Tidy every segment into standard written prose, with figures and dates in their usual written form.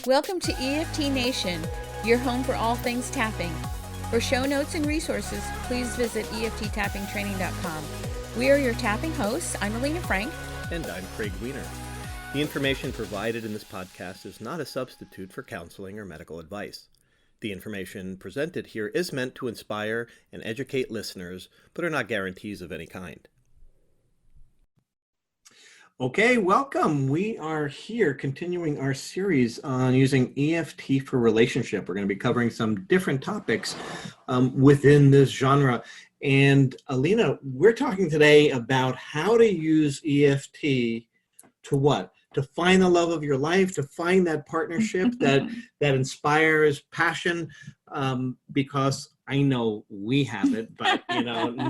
Welcome to EFT Nation, your home for all things tapping. For show notes and resources, please visit EFTtappingtraining.com. We are your tapping hosts. I'm Alina Frank. And I'm Craig Wiener. The information provided in this podcast is not a substitute for counseling or medical advice. The information presented here is meant to inspire and educate listeners, but are not guarantees of any kind. Okay, welcome. We are here continuing our series on using EFT for relationship. We're going to be covering some different topics within this genre. And Alina, we're talking today about how to use EFT to what? To find the love of your life, to find that partnership that inspires passion, because I know we have it, but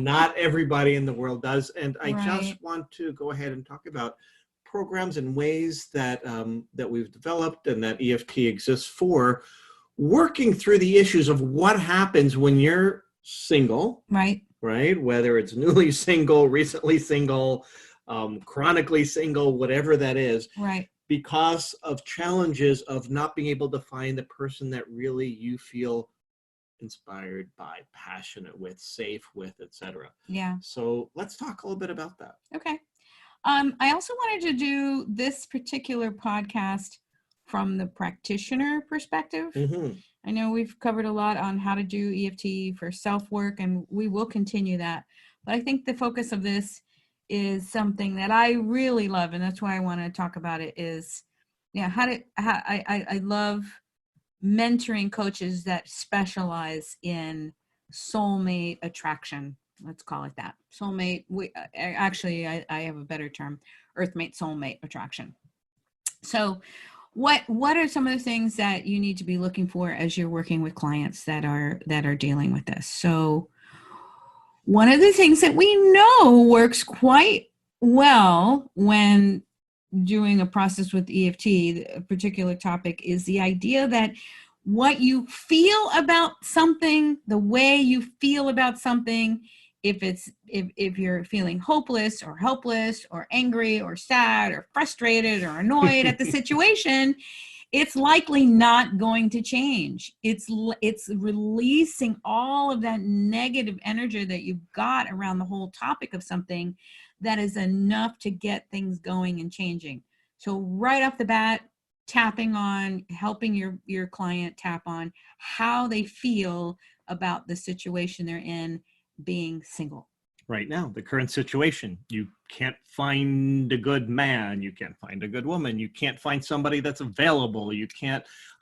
not everybody in the world does. And I just want to go ahead and talk about programs and ways that that we've developed and that EFT exists for working through the issues of what happens when you're single, right? Whether it's newly single, recently single, chronically single, whatever that is, because of challenges of not being able to find the person that really you feel inspired by, passionate with, safe with, etc. Yeah. So let's talk a little bit about that. Okay. I also wanted to do this particular podcast from the practitioner perspective. Mm-hmm. I know we've covered a lot on how to do EFT for self-work, and we will continue that. But I think the focus of this is something that I really love, and that's why I want to talk about it, is I love mentoring coaches that specialize in soulmate attraction. Let's call it that. Soulmate. I have a better term, earthmate, soulmate attraction. So what are some of the things that you need to be looking for as you're working with clients that are dealing with this? So one of the things that we know works quite well when doing a process with EFT, a particular topic, is the idea that what you feel about something, the way you feel about something, if you're feeling hopeless or helpless or angry or sad or frustrated or annoyed at the situation, it's likely not going to change. It's releasing all of that negative energy that you've got around the whole topic of something that is enough to get things going and changing. So right off the bat, tapping on, helping your client tap on how they feel about the situation they're in, being single. Right now, the current situation, you can't find a good man, you can't find a good woman, you can't find somebody that's available,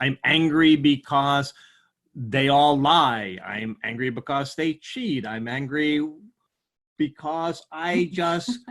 I'm angry because they all lie, I'm angry because they cheat, I'm angry because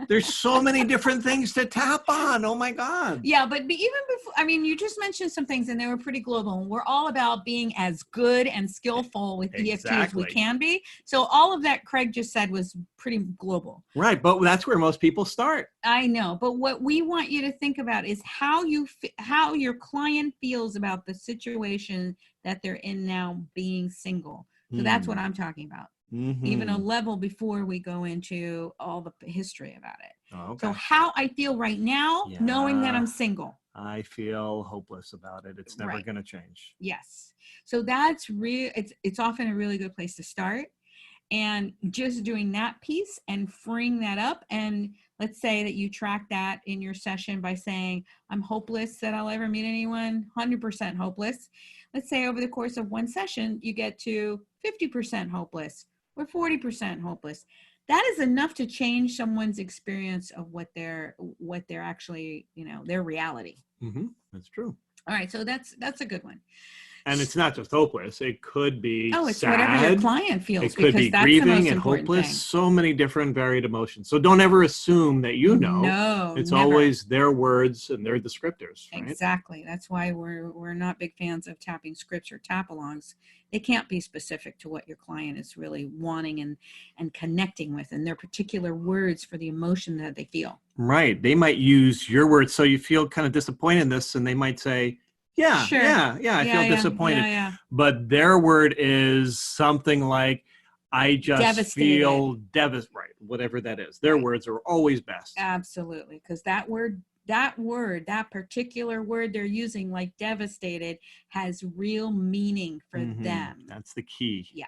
there's so many different things to tap on. Oh my God. Yeah, but even before, you just mentioned some things and they were pretty global. We're all about being as good and skillful with EFT as we can be. So all of that Craig just said was pretty global. Right, but that's where most people start. I know, but what we want you to think about is how your client feels about the situation that they're in now, being single. So that's what I'm talking about. Mm-hmm. Even a level before we go into all the history about it. Oh, okay. So how I feel right now, knowing that I'm single. I feel hopeless about it. It's never going to change. Yes. So that's it's often a really good place to start. And just doing that piece and freeing that up. And let's say that you track that in your session by saying, I'm hopeless that I'll ever meet anyone, 100% hopeless. Let's say over the course of one session, you get to 50% hopeless. Or 40% hopeless. That is enough to change someone's experience of what they're actually, their reality. Mm-hmm. That's true. All right, so that's a good one. And it's not just hopeless. It could be it's sad. Whatever your client feels. It could be grieving and hopeless. Thing. So many different varied emotions. So don't ever assume that No, it's never. Always their words and their descriptors. Right? Exactly. That's why we're not big fans of tapping scripts or tap-alongs. They can't be specific to what your client is really wanting and connecting with, and their particular words for the emotion that they feel. Right. They might use your words, so you feel kind of disappointed in this, and they might say, I feel disappointed. Yeah. But their word is something like, I just feel devastated. Right. Whatever that is. Their words are always best. Absolutely. Because that word that word, that particular word they're using, like devastated, has real meaning for them. That's the key. Yeah.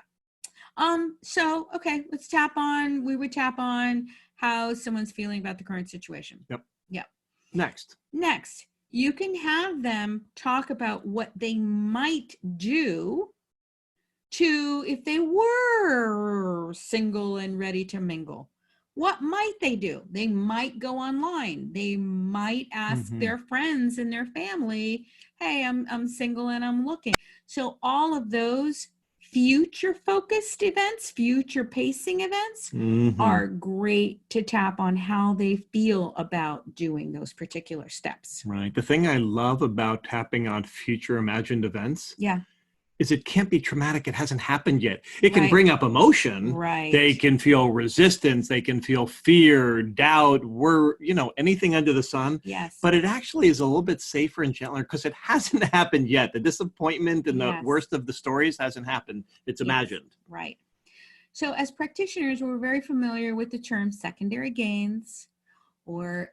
So, okay, we would tap on how someone's feeling about the current situation. Yep. Yep. Next, you can have them talk about what they might do to, if they were single and ready to mingle. What might they do? They might go online. They might ask their friends and their family, hey, I'm single and I'm looking. So all of those future focused events, future pacing events are great to tap on how they feel about doing those particular steps. Right. The thing I love about tapping on future imagined events is it can't be traumatic. It hasn't happened yet. It can bring up emotion. Right. They can feel resistance. They can feel fear, doubt, anything under the sun. Yes. But it actually is a little bit safer and gentler because it hasn't happened yet. The disappointment and the worst of the stories hasn't happened. It's imagined. Right. So as practitioners, we're very familiar with the term secondary gains, or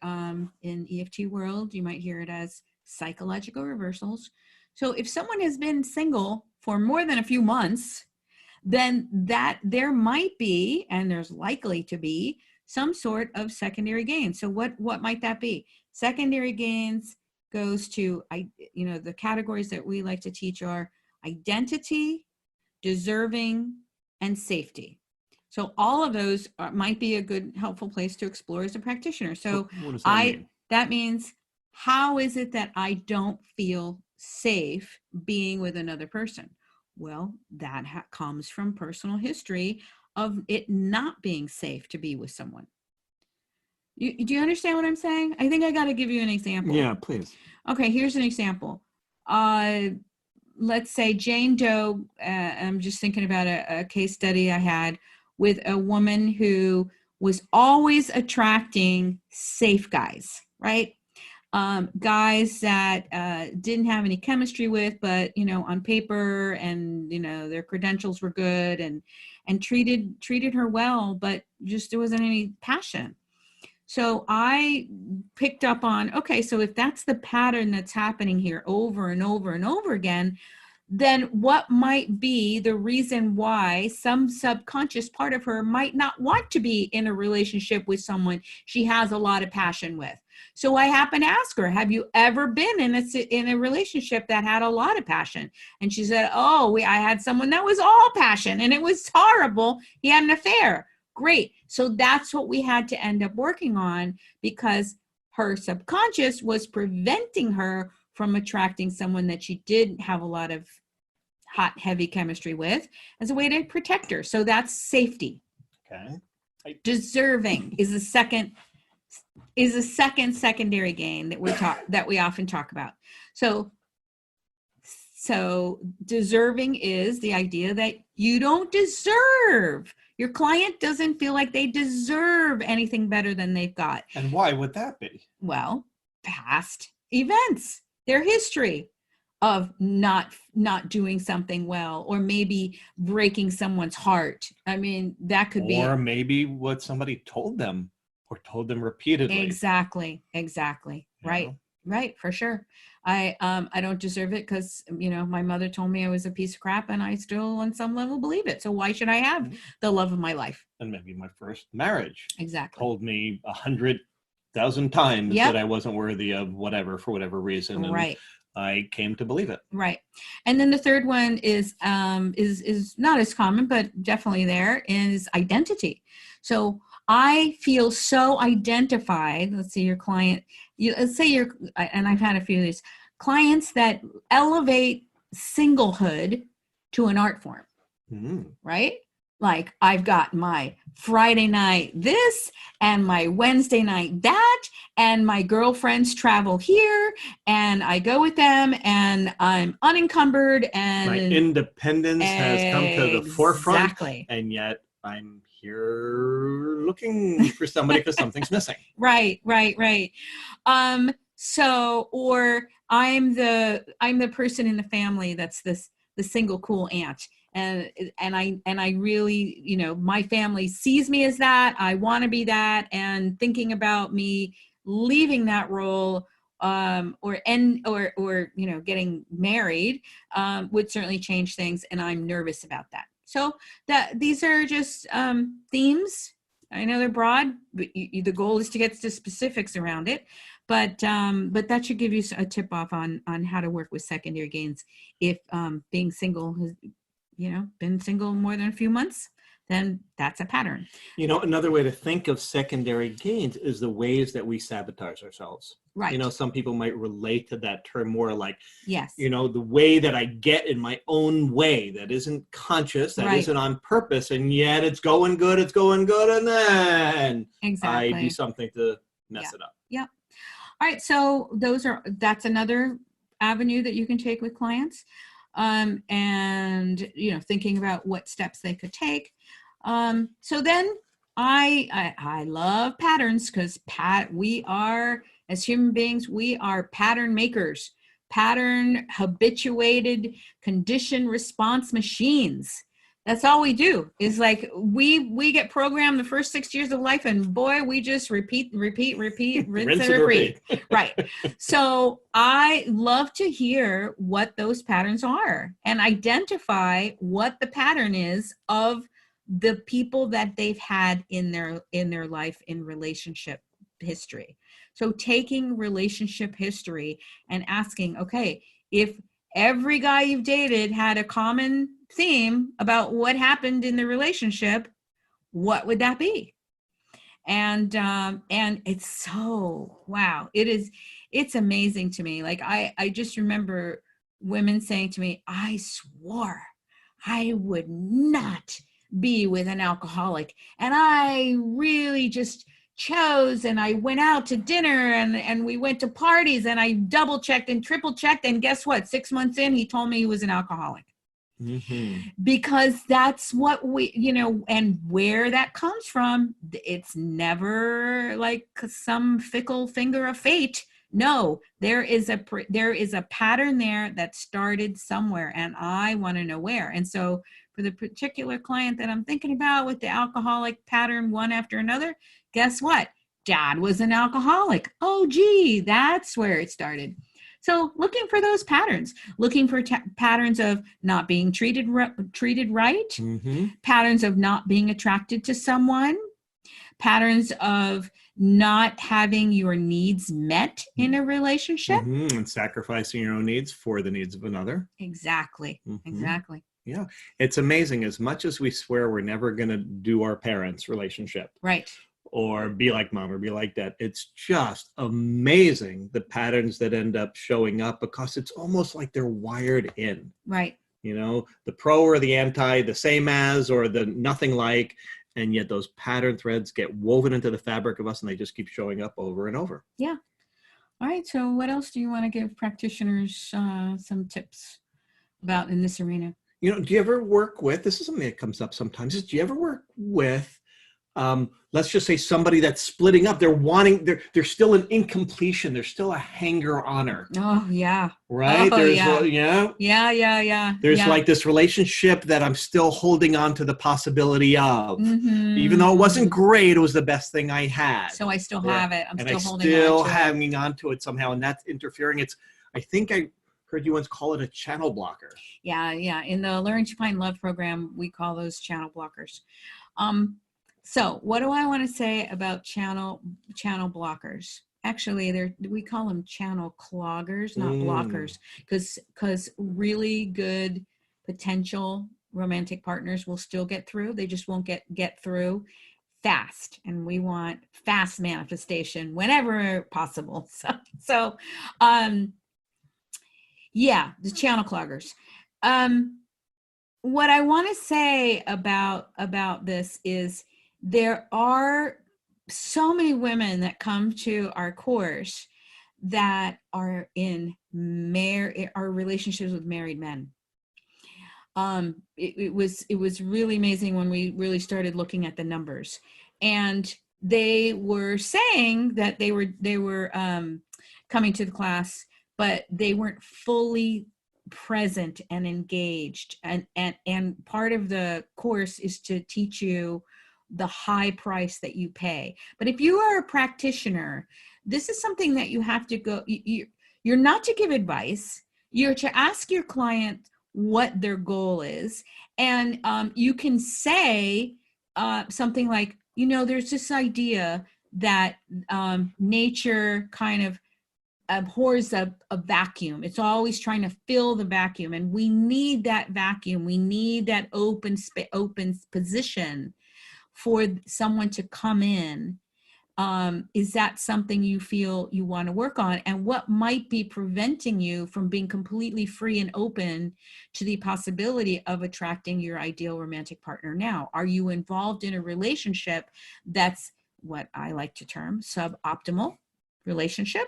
in EFT world, you might hear it as psychological reversals. So if someone has been single for more than a few months, then that there might be, and there's likely to be, some sort of secondary gain. So what might that be? Secondary gains goes to, the categories that we like to teach are identity, deserving, and safety. So all of those might be a good, helpful place to explore as a practitioner. So what does that mean? That means, how is it that I don't feel safe being with another person? Well, that comes from personal history of it not being safe to be with someone. Do you understand what I'm saying? I think I got to give you an example. Yeah, please. Okay, here's an example. Let's say Jane Doe, I'm just thinking about a case study I had with a woman who was always attracting safe guys, right? Guys that didn't have any chemistry with, but, on paper and, their credentials were good and treated her well, but just there wasn't any passion. So I picked up on, okay, so if that's the pattern that's happening here over and over and over again, then what might be the reason why some subconscious part of her might not want to be in a relationship with someone she has a lot of passion with? So I happened to ask her, have you ever been in a relationship that had a lot of passion? And she said, I had someone that was all passion and it was horrible. He had an affair. Great. So that's what we had to end up working on, because her subconscious was preventing her from attracting someone that she didn't have a lot of hot, heavy chemistry with, as a way to protect her. So that's safety. Okay. Deserving is a second secondary gain that we often talk about. So deserving is the idea that you don't deserve. Your client doesn't feel like they deserve anything better than they've got. And why would that be? Well, past events, their history of not doing something well, or maybe breaking someone's heart. I mean, that could be. Or maybe what somebody told them or told them repeatedly. Exactly. Right. Right. For sure. I don't deserve it because, my mother told me I was a piece of crap, and I still on some level believe it. So why should I have the love of my life? And maybe my first marriage told Exactly. me 100,000 times that I wasn't worthy of whatever, for whatever reason. And right. I came to believe it. Right. And then the third one is not as common, but definitely there, is identity. So I feel so identified. Let's say your client, and I've had a few of these clients that elevate singlehood to an art form, right? Like, I've got my Friday night this and my Wednesday night that, and my girlfriends travel here and I go with them and I'm unencumbered, and my independence has come to the forefront. And yet I'm here looking for somebody because something's missing. Right. So, or I'm the person in the family that's the single cool aunt. And I really, my family sees me as that. I want to be that, and thinking about me leaving that role or getting married would certainly change things, and I'm nervous about that. So these are just themes. I know they're broad, but the goal is to get to specifics around it. But that should give you a tip off on how to work with secondary gains if being single has been single more than a few months. Then that's a pattern. Another way to think of secondary gains is the ways that we sabotage ourselves. Right. Some people might relate to that term more like, yes, the way that I get in my own way that isn't conscious, that right. isn't on purpose, and yet it's going good, and then exactly. I do something to mess it up. Yep. All right. So that's another avenue that you can take with clients. And thinking about what steps they could take. So then I love patterns, because we are, as human beings, we are pattern makers, pattern habituated condition response machines. That's all we do, is like we get programmed the first 6 years of life, and boy, we just repeat, rinse and repeat. Right. So I love to hear what those patterns are and identify what the pattern is of the people that they've had in their life in relationship history. So taking relationship history and asking, okay, if every guy you've dated had a common theme about what happened in the relationship, what would that be? And it's so, wow, it's amazing to me. Like I just remember women saying to me, I swore I would not be with an alcoholic, and I really just chose, and I went out to dinner and we went to parties, and I double checked and triple checked, and guess what? 6 months in, he told me he was an alcoholic. Mm-hmm. Because that's what we, and where that comes from, it's never like some fickle finger of fate. No, there is a pattern there that started somewhere, and I want to know where. And so for the particular client that I'm thinking about with the alcoholic pattern, one after another, guess what? Dad was an alcoholic. Oh, gee, that's where it started. So looking for those patterns, looking for patterns of not being treated right, mm-hmm. patterns of not being attracted to someone, patterns of not having your needs met in a relationship. Mm-hmm. And sacrificing your own needs for the needs of another. Exactly. Mm-hmm. Exactly. Yeah. It's amazing. As much as we swear we're never going to do our parents' relationship. Right. Or be like mom or be like dad. It's just amazing the patterns that end up showing up, because it's almost like they're wired in. Right. The pro or the anti, the same as or the nothing like, and yet those pattern threads get woven into the fabric of us, and they just keep showing up over and over. Yeah. All right. So what else do you want to give practitioners some tips about in this arena? Do you ever work with, this is something that comes up sometimes, do you ever work with let's just say somebody that's splitting up, they're still an incompletion, there's still a hanger on her. Oh yeah. Right. Oh, There's yeah. There's like this relationship that I'm still holding on to the possibility of, mm-hmm. even though it wasn't great, it was the best thing I had. So I still have it. I'm still hanging on to it somehow, and that's interfering. I think I heard you once call it a channel blocker. Yeah. In the Learn to Find Love program, we call those channel blockers. So what do I want to say about channel blockers? Actually, we call them channel cloggers, not blockers, because really good potential romantic partners will still get through. They just won't get through fast, and we want fast manifestation whenever possible. So the channel cloggers. What I want to say about this is, there are so many women that come to our course that are in our relationships with married men. It was really amazing when we really started looking at the numbers, and they were saying that they were coming to the class, but they weren't fully present and engaged. And part of the course is to teach you the high price that you pay. But if you are a practitioner, this is something that you have to go, you're not to give advice. You're to ask your client what their goal is. And you can say something like, there's this idea that nature kind of abhors a vacuum. It's always trying to fill the vacuum, and we need that vacuum. We need that open position for someone to come in. Is that something you feel you want to work on? And what might be preventing you from being completely free and open to the possibility of attracting your ideal romantic partner now? Are you involved in a relationship that's what I like to term suboptimal relationship?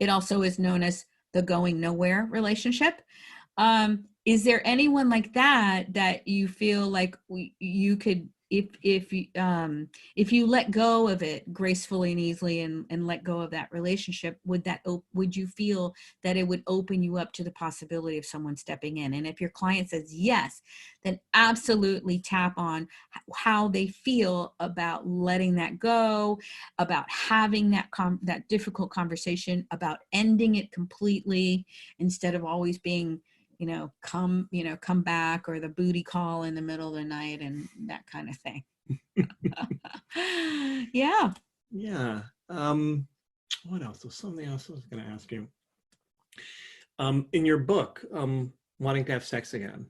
It also is known as the going nowhere relationship. Is there anyone like that you feel like you could, if you let go of it gracefully and easily and let go of that relationship, would you feel that it would open you up to the possibility of someone stepping in? And if your client says yes, then absolutely tap on how they feel about letting that go, about having that difficult conversation, about ending it completely instead of always being come back, or the booty call in the middle of the night and that kind of thing. Yeah. What else? There's something else I was going to ask you. In your book, Wanting to Have Sex Again.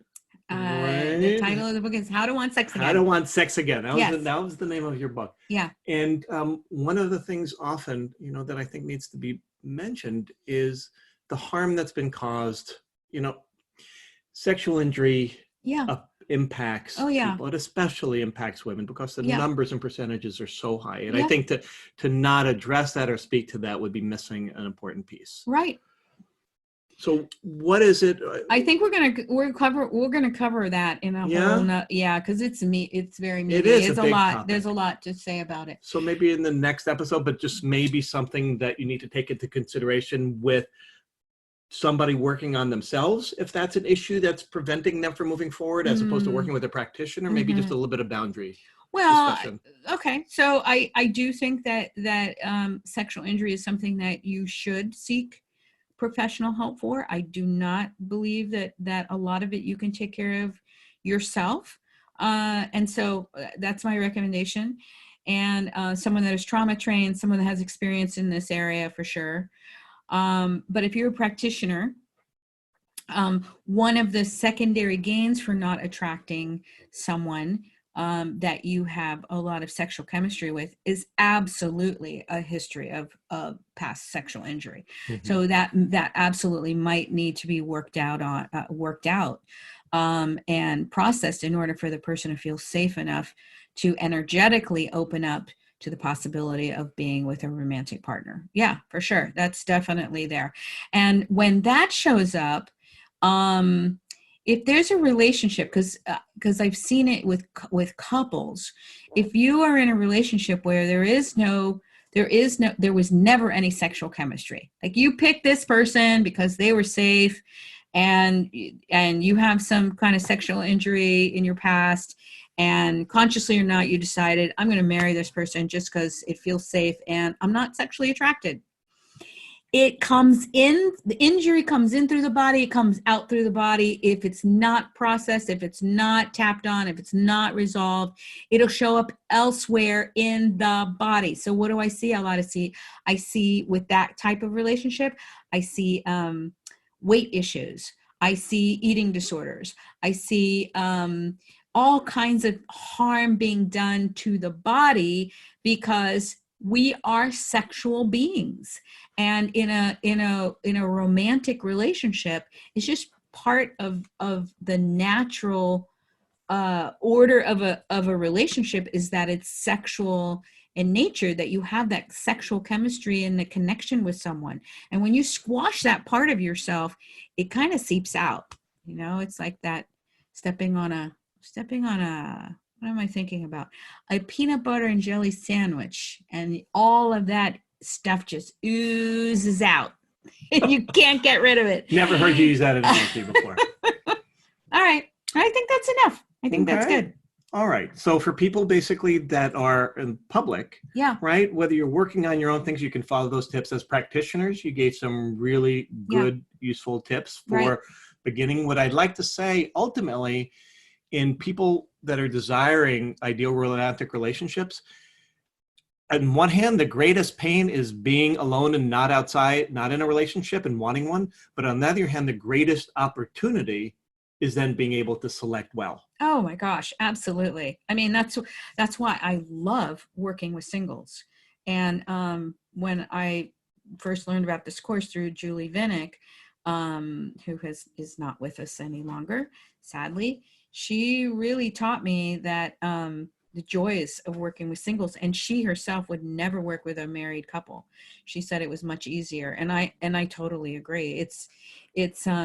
Right? The title of the book is How to Want Sex Again. How to Want Sex Again. Yes. That was the name of your book. Yeah. And one of the things often, that I think needs to be mentioned is the harm that's been caused, sexual injury impacts people. It especially impacts women because the numbers and percentages are so high. And I think to not address that or speak to that would be missing an important piece. Right. So what is it? I think we're gonna cover that in a whole because it's very meaty. It is a big lot. Topic. There's a lot to say about it. So maybe in the next episode, but just maybe something that you need to take into consideration with somebody working on themselves, if that's an issue that's preventing them from moving forward, as opposed to working with a practitioner, maybe just a little bit of boundary discussion. Okay. So I do think that sexual injury is something that you should seek professional help for. I do not believe that a lot of it you can take care of yourself. And so that's my recommendation. And someone that is trauma trained, someone that has experience in this area for sure. But if you're a practitioner, one of the secondary gains for not attracting someone that you have a lot of sexual chemistry with is absolutely a history of past sexual injury. Mm-hmm. So that absolutely might need to be worked out and processed in order for the person to feel safe enough to energetically open up to the possibility of being with a romantic partner. Yeah, for sure. That's definitely there. And when that shows up, if there's a relationship, because I've seen it with couples, if you are in a relationship where there was never any sexual chemistry, like you picked this person because they were safe and you have some kind of sexual injury in your past, and consciously or not, you decided, I'm going to marry this person just because it feels safe and I'm not sexually attracted. It comes in, the injury comes in through the body, it comes out through the body. If it's not processed, if it's not tapped on, if it's not resolved, it'll show up elsewhere in the body. So what do I see? I see with that type of relationship, I see weight issues. I see eating disorders. I see all kinds of harm being done to the body because we are sexual beings, and in a romantic relationship, it's just part of the natural order of a relationship is that it's sexual in nature, that you have that sexual chemistry and the connection with someone. And when you squash that part of yourself, it kind of seeps out. It's like that stepping on a what am I thinking about? A peanut butter and jelly sandwich, and all of that stuff just oozes out. You can't get rid of it. Never heard you use that analogy before. All right. I think that's enough. I think that's good. All right. So for people basically that are in public, Yeah. right, whether you're working on your own things, you can follow those tips. As practitioners, you gave some really good, useful tips for beginning. What I'd like to say ultimately in people that are desiring ideal romantic relationships, on one hand, the greatest pain is being alone and not outside, not in a relationship and wanting one. But on the other hand, the greatest opportunity is then being able to select well. Oh my gosh, absolutely. I mean, that's why I love working with singles. And when I first learned about this course through Julie Vinnick, who is not with us any longer, sadly, she really taught me that the joys of working with singles, and she herself would never work with a married couple. She said it was much easier, and I totally agree. It's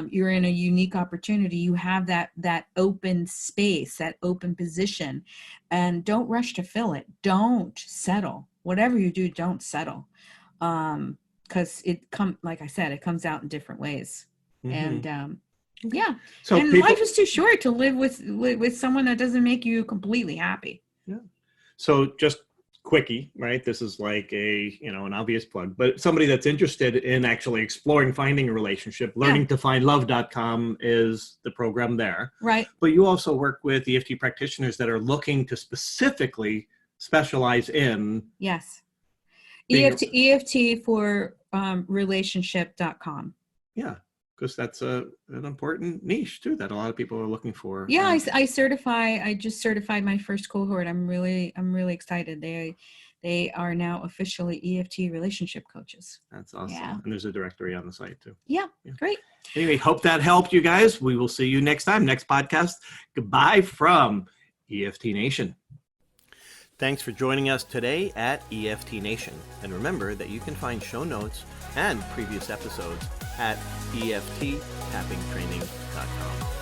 you're in a unique opportunity. You have that open space, that open position, and don't rush to fill it. Don't settle. Whatever you do, don't settle, because like I said, it comes out in different ways. And yeah, so and life is too short to live with someone that doesn't make you completely happy. Yeah. So just quickie, right? This is like an obvious plug, but somebody that's interested in actually exploring finding a relationship, learningtofindlove.com is the program there. Right. But you also work with EFT practitioners that are looking to specifically specialize in. Yes. EFT for relationship.com. Yeah. Because that's an important niche too that a lot of people are looking for. Yeah, I just certified my first cohort. I'm really excited. They are now officially EFT relationship coaches. That's awesome. Yeah. And there's a directory on the site too. Yeah, great. Anyway, hope that helped you guys. We will see you next time, next podcast. Goodbye from EFT Nation. Thanks for joining us today at EFT Nation. And remember that you can find show notes and previous epissodes at EFTtappingtraining.com.